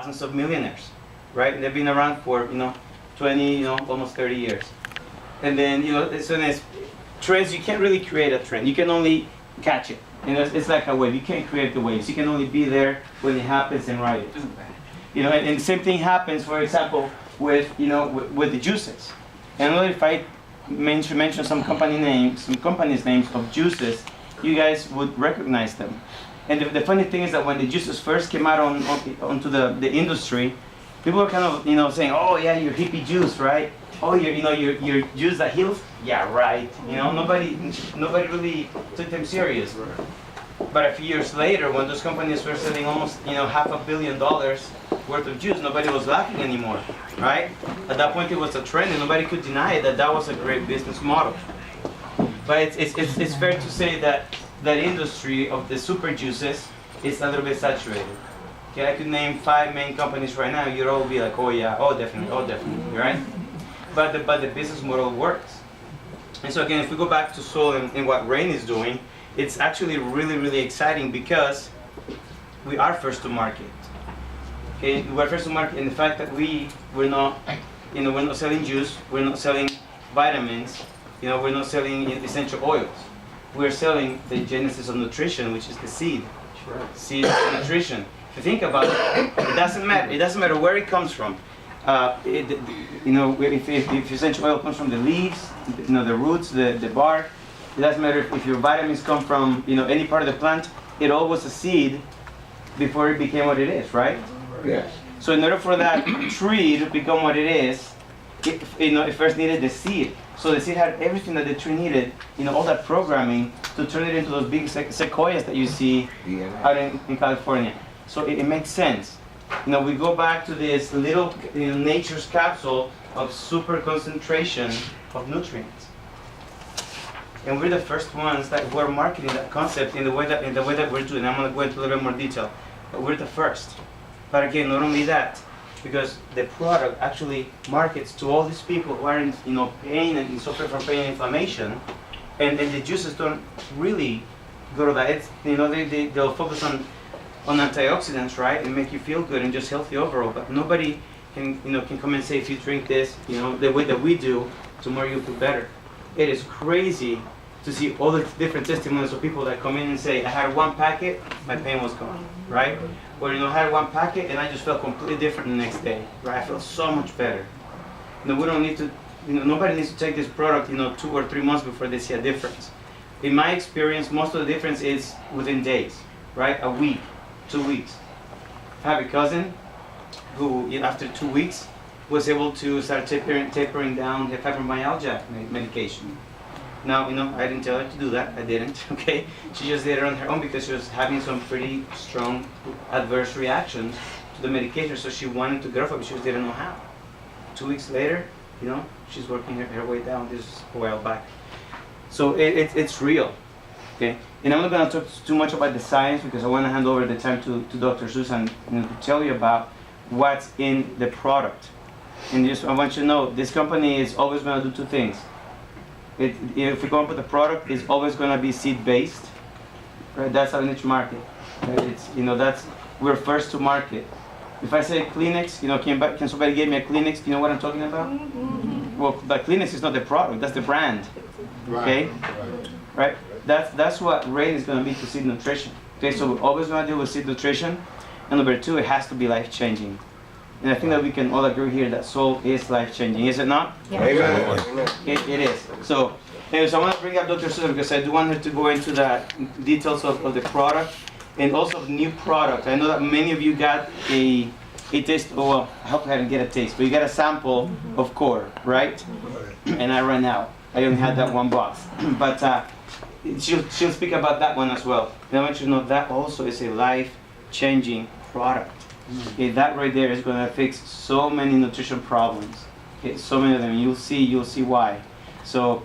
thousands of millionaires, right? They've been around for 20, almost 30 years. And then so there's trends. You can't really create a trend. You can only catch it. It's like a wave. You can't create the waves. You can only be there when it happens and ride it. And the same thing happens, for example, with with the juices. And if I mention some companies' names of juices, you guys would recognize them. And the funny thing is that when the juices first came out onto the industry, people were kind of saying, "Oh yeah, your hippie juice, right? Oh, your juice that heals? Yeah, right." Nobody really took them serious. But a few years later, when those companies were selling almost $500 million worth of juice, nobody was laughing anymore, right? At that point, it was a trend, and nobody could deny that was a great business model. But it's fair to say that that industry of the super juices is a little bit saturated. Okay, I could name 5 main companies right now. You'd all be like, "Oh yeah, oh definitely," right? But the business model works. And so again, if we go back to Soul and what Rain is doing, it's actually really, really exciting because we are first to market. Okay, we're first to market in the fact that we're not selling juice, we're not selling vitamins, we're not selling essential oils. We're selling the genesis of nutrition, which is the seed. Seed nutrition. If you think about it, it doesn't matter. It doesn't matter where it comes from. If essential oil comes from the leaves, the roots, the bark. It doesn't matter if your vitamins come from any part of the plant. It all was a seed before it became what it is, right? Yes. So in order for that tree to become what it is, it first needed the seed. So the seed had everything that the tree needed, all that programming to turn it into those big sequoias that you see out in California. So it makes sense. We go back to this little nature's capsule of super concentration of nutrients. And we're the first ones that were marketing that concept in the way that we're doing. I'm going to go into a little bit more detail, but we're the first. But again, not only that, because the product actually markets to all these people who are in pain and suffering from pain and inflammation, and the juices don't really go to that. It's, they'll focus on antioxidants, right, and make you feel good and just healthy overall. But nobody can come and say, if you drink this, the way that we do, tomorrow you'll feel better. It is crazy to see all the different testimonies of people that come in and say, "I had 1 packet, my pain was gone," right? Or I had 1 packet and I just felt completely different the next day, right? I felt so much better. We don't need to, nobody needs to take this product, 2 or 3 months before they see a difference. In my experience, most of the difference is within days, right? A week, 2 weeks. I have a cousin who, after 2 weeks, was able to start tapering down the fibromyalgia medication. Now, I didn't tell her to do that. I didn't, okay? She just did it on her own because she was having some pretty strong adverse reactions to the medication, so she wanted to get off it, but she just didn't know how. 2 weeks later, she's working her way down. This is a while back. So it's real, okay? And I'm not going to talk too much about the science because I want to hand over the time to Dr. Susan to tell you about what's in the product. And I want you to know, this company is always going to do 2 things. If we come up with a product, it's always going to be seed-based, right? That's our niche market. Right? We're first to market. If I say Kleenex, can somebody give me a Kleenex? Do you know what I'm talking about? Mm-hmm. Well, the Kleenex is not the product, that's the brand. Okay? Right? That's what Rain is going to be to seed nutrition. Okay, so we're always going to deal with seed nutrition. And number 2, it has to be life-changing. And I think that we can all agree here that Soul is life-changing, is it not? Yeah. Amen. It is. So, anyways, I want to bring up Dr. Susan because I do want her to go into the details of the product and also the new product. I know that many of you got a taste, well, I hope I didn't get a taste, but you got a sample of Core, right? And I ran out. I only had that 1 box. But she'll speak about that one as well. And I want you to know that also is a life-changing product. Okay, that right there is going to fix so many nutrition problems. Okay, so many of them. You'll see why. So